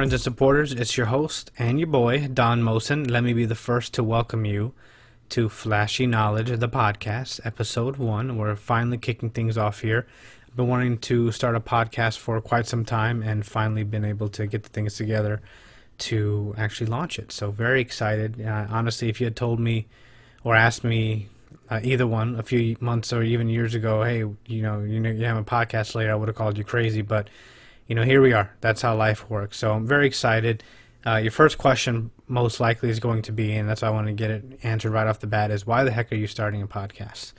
friends and supporters. It's your host and your boy, Don Mohsin. Let me be the first to welcome you to Flashy Knowledge, the podcast, episode 1. We're finally kicking things off here. I've been wanting to start a podcast for quite some time and finally been able to get the things together to actually launch it. So very excited. Honestly, if you had told me or asked me either one a few months or even years ago, hey, you have a podcast later, I would have called you crazy. But here we are. That's how life works. So I'm very excited. Your first question most likely is going to be, and that's why I want to get it answered right off the bat, is why the heck are you starting a podcast?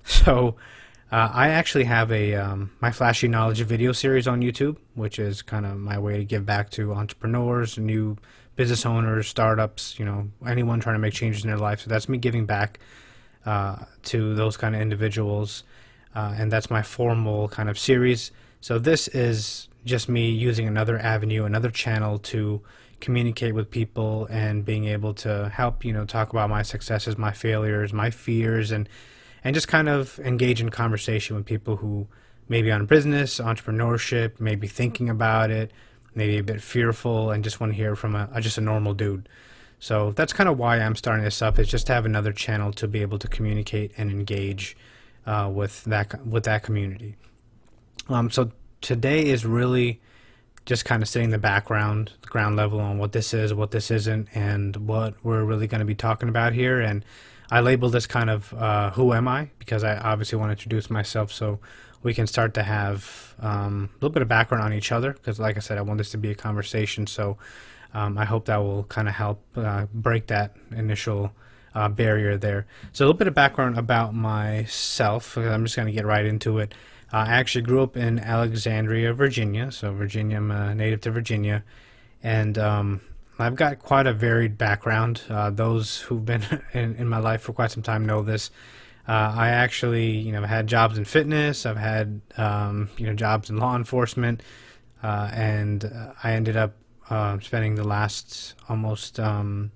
So I actually have my Flashy Knowledge video series on YouTube, which is kind of my way to give back to entrepreneurs, new business owners, startups, anyone trying to make changes in their life. So that's me giving back to those kind of individuals, and that's my formal kind of series. So this is just me using another avenue, another channel to communicate with people and being able to help, talk about my successes, my failures, my fears, and just kind of engage in conversation with people who may be on business, entrepreneurship, maybe thinking about it, maybe a bit fearful, and just want to hear from just a normal dude. So that's kind of why I'm starting this up, is just to have another channel to be able to communicate and engage with that community. So today is really just kind of setting the ground level on what this is, what this isn't, and what we're really going to be talking about here. And I labeled this kind of who am I, because I obviously want to introduce myself so we can start to have a little bit of background on each other, because like I said, I want this to be a conversation. So I hope that will kind of help break that initial barrier there. So a little bit of background about myself. I'm just going to get right into it. I actually grew up in Alexandria, Virginia. So Virginia, I'm a native to Virginia. And I've got quite a varied background. Those who've been in my life for quite some time know this. I actually, had jobs in fitness. I've had, jobs in law enforcement. And I ended up spending the last almost, I want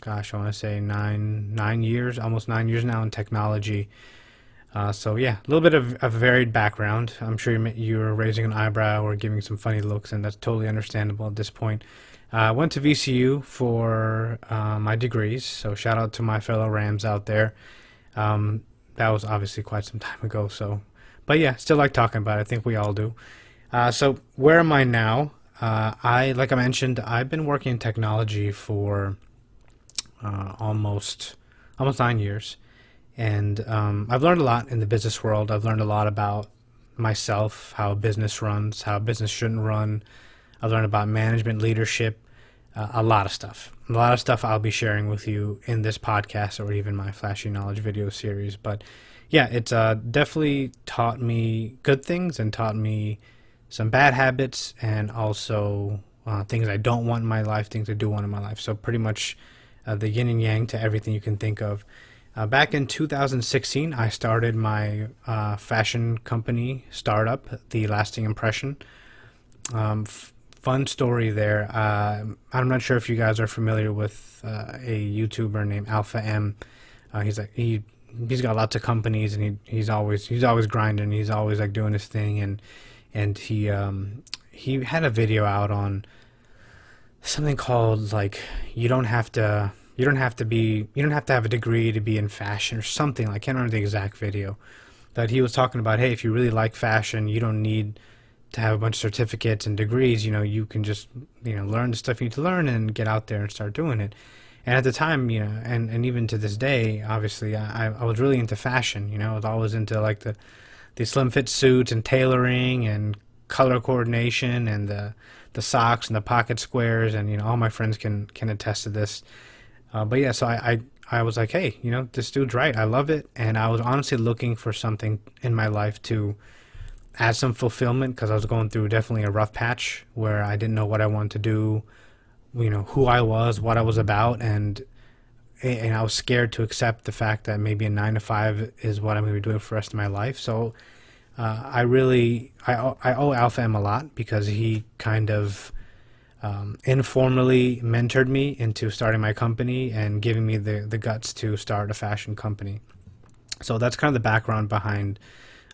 to say 9 years, almost 9 years now in technology. So yeah, a little bit of a varied background. I'm sure you're raising an eyebrow or giving some funny looks, and that's totally understandable at this point. I went to VCU for my degrees, so shout out to my fellow Rams out there. That was obviously quite some time ago. But yeah, still like talking about it. I think we all do. So where am I now? Like I mentioned, I've been working in technology for almost 9 years. And I've learned a lot in the business world. I've learned a lot about myself, how a business runs, how a business shouldn't run. I've learned about management, leadership, a lot of stuff. A lot of stuff I'll be sharing with you in this podcast or even my Flashy Knowledge video series. But yeah, it's definitely taught me good things and taught me some bad habits, and also things I don't want in my life, things I do want in my life. So pretty much the yin and yang to everything you can think of. Back in 2016, I started my fashion company startup, The Lasting Impression. Fun story there. I'm not sure if you guys are familiar with a YouTuber named Alpha M. He's got lots of companies, and he's always grinding. He's always like doing his thing, and he had a video out on something called like you don't have to have a degree to be in fashion or something. I can't remember the exact video, but he was talking about, hey, if you really like fashion, you don't need to have a bunch of certificates and degrees. You can just learn the stuff you need to learn and get out there and start doing it. And at the time, and even to this day, obviously, I was really into fashion. I was always into like the slim fit suits and tailoring and color coordination and the socks and the pocket squares, and all my friends can attest to this. But yeah, so I was like, hey, this dude's right. I love it. And I was honestly looking for something in my life to add some fulfillment, because I was going through definitely a rough patch where I didn't know what I wanted to do, who I was, what I was about. And I was scared to accept the fact that maybe a 9-to-5 is what I'm going to be doing for the rest of my life. So I owe Alpha M a lot, because he kind of informally mentored me into starting my company and giving me the guts to start a fashion company. So that's kind of the background behind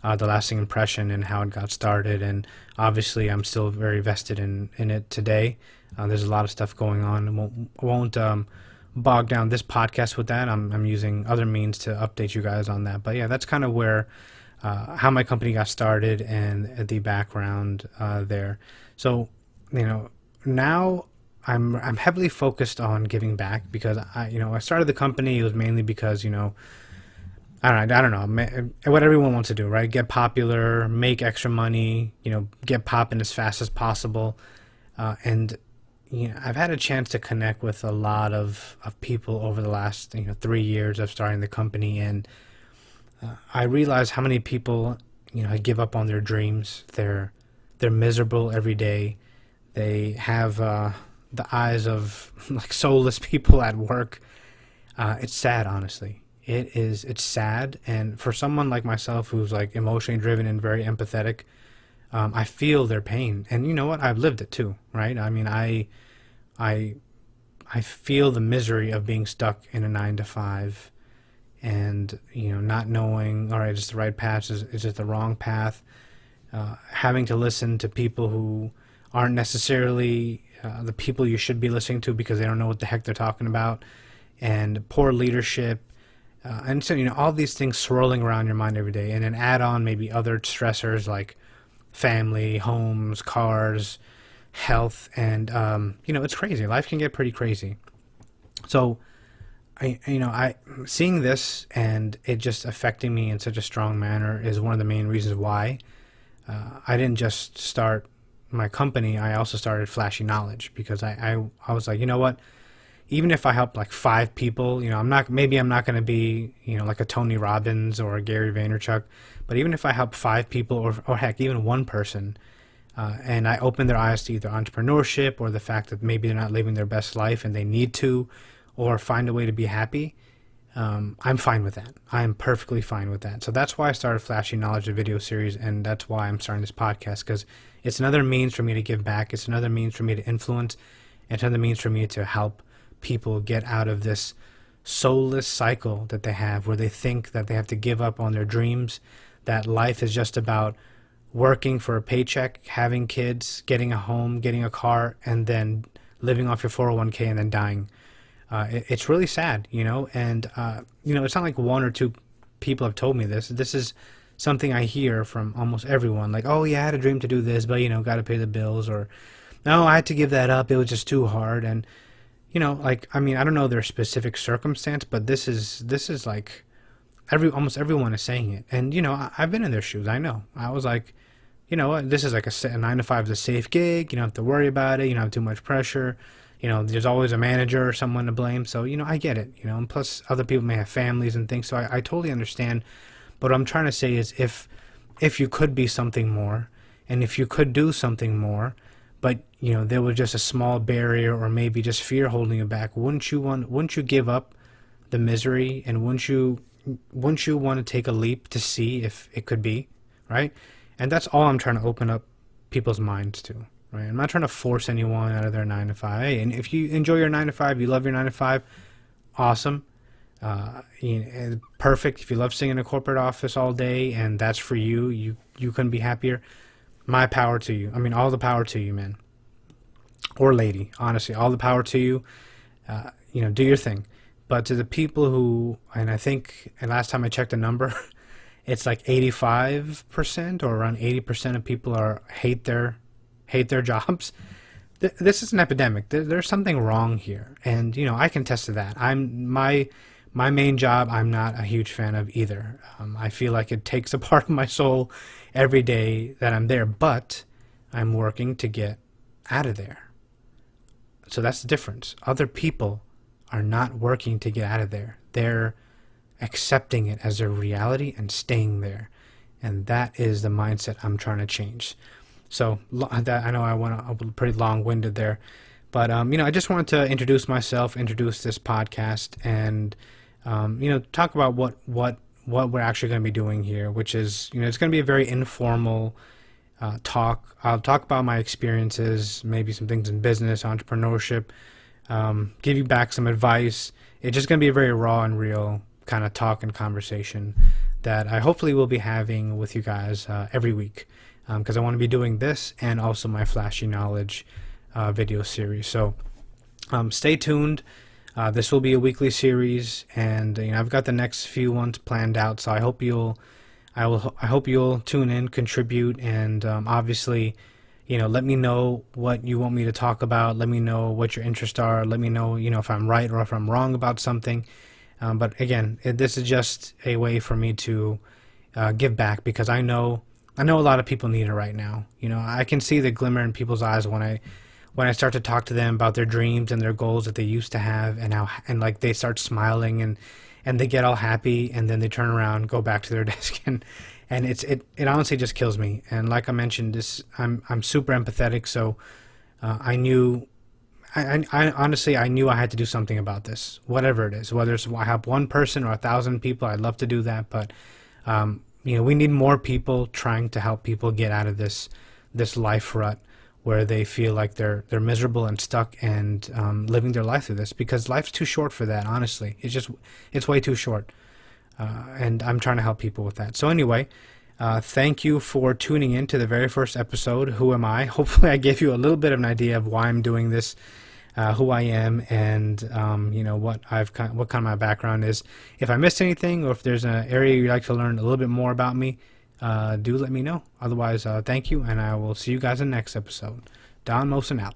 the lasting impression and how it got started. And obviously, I'm still very vested in it today. There's a lot of stuff going on. I won't bog down this podcast with that. I'm using other means to update you guys on that. But yeah, that's kind of where how my company got started and the background there. So, now I'm heavily focused on giving back because I started the company. It was mainly because I don't know what everyone wants to do, right? Get popular, make extra money, get popping as fast as possible, and I've had a chance to connect with a lot of people over the last 3 years of starting the company, and I realize how many people give up on their dreams. They're miserable every day. They have the eyes of like soulless people at work. It's sad, honestly. It's sad, and for someone like myself who's like emotionally driven and very empathetic, I feel their pain. And you know what? I've lived it too, right? I mean, I feel the misery of being stuck in a 9 to 5 and not knowing, all right, is the right path, is it the wrong path, having to listen to people who aren't necessarily the people you should be listening to because they don't know what the heck they're talking about, and poor leadership, and so all these things swirling around your mind every day, and then add on maybe other stressors like family, homes, cars, health, and it's crazy. Life can get pretty crazy. So I seeing this and it just affecting me in such a strong manner is one of the main reasons why I didn't just start my company. I also started Flashy Knowledge because I was like, you know what? Even if I help like 5 people, I'm not going to be, like a Tony Robbins or a Gary Vaynerchuk, but even if I help 5 people or heck, even one person, and I open their eyes to either entrepreneurship or the fact that maybe they're not living their best life and they need to, or find a way to be happy, I'm fine with that. I'm perfectly fine with that. So that's why I started Flashy Knowledge, a video series, and that's why I'm starting this podcast, because it's another means for me to give back. It's another means for me to influence. It's another means for me to help people get out of this soulless cycle that they have, where they think that they have to give up on their dreams, that life is just about working for a paycheck, having kids, getting a home, getting a car, and then living off your 401k and then dying. It's really sad, and it's not like 1 or 2 people have told me this. This is something I hear from almost everyone. Like, oh yeah, I had a dream to do this, but got to pay the bills, or no, I had to give that up. It was just too hard. And I don't know their specific circumstance, but this is like almost everyone is saying it. And I've been in their shoes. I know. I was like, what? This is like a 9 to 5 is a safe gig. You don't have to worry about it. You don't have too much pressure. There's always a manager or someone to blame. So, I get it, and plus other people may have families and things. So I totally understand. But what I'm trying to say is if you could be something more, and if you could do something more, but, there was just a small barrier or maybe just fear holding you back, wouldn't you give up the misery, and wouldn't you want to take a leap to see if it could be, right? And that's all I'm trying to open up people's minds to. Right? I'm not trying to force anyone out of their 9 to 5. Hey, and if you enjoy your 9 to 5, you love your 9 to 5, awesome. Perfect. If you love sitting in a corporate office all day and that's for you, you couldn't be happier. My power to you. I mean, all the power to you, man. Or lady, honestly, all the power to you. Do your thing. But to the people who, and I think, and last time I checked the number, it's like 85% or around 80% of people hate their jobs. This is an epidemic. There's something wrong here, and I can attest to that. My main job, I'm not a huge fan of either. I feel like it takes a part of my soul every day that I'm there, but I'm working to get out of there. So that's the difference. Other people are not working to get out of there. They're accepting it as their reality and staying there, and that is the mindset I'm trying to change. So that, I know I went a pretty long-winded there, but I just wanted to introduce myself, introduce this podcast, and talk about what we're actually going to be doing here, which is it's going to be a very informal talk. I'll talk about my experiences, maybe some things in business, entrepreneurship, give you back some advice. It's just going to be a very raw and real kind of talk and conversation that I hopefully will be having with you guys every week, because I want to be doing this and also my flashy knowledge video series. So stay tuned. This will be a weekly series, and I've got the next few ones planned out. So I hope you'll tune in, contribute, and obviously, let me know what you want me to talk about. Let me know what your interests are. Let me know, if I'm right or if I'm wrong about something. But again, this is just a way for me to give back, because I know a lot of people need it right now. I can see the glimmer in people's eyes when I start to talk to them about their dreams and their goals that they used to have, and like they start smiling and they get all happy, and then they turn around, go back to their desk, and it honestly just kills me. And like I mentioned, I'm super empathetic, so I honestly knew I had to do something about this, whatever it is. Whether I help one person or 1,000 people, I'd love to do that. But we need more people trying to help people get out of this life rut where they feel like they're miserable and stuck, and living their life through this, because life's too short for that. Honestly, it's way too short, and I'm trying to help people with that. So anyway. Thank you for tuning in to the very first episode, Who Am I? Hopefully I gave you a little bit of an idea of why I'm doing this, who I am, and what kind of my background is. If I missed anything, or if there's an area you'd like to learn a little bit more about me, do let me know. Otherwise, thank you, and I will see you guys in the next episode. Don Mohsin out.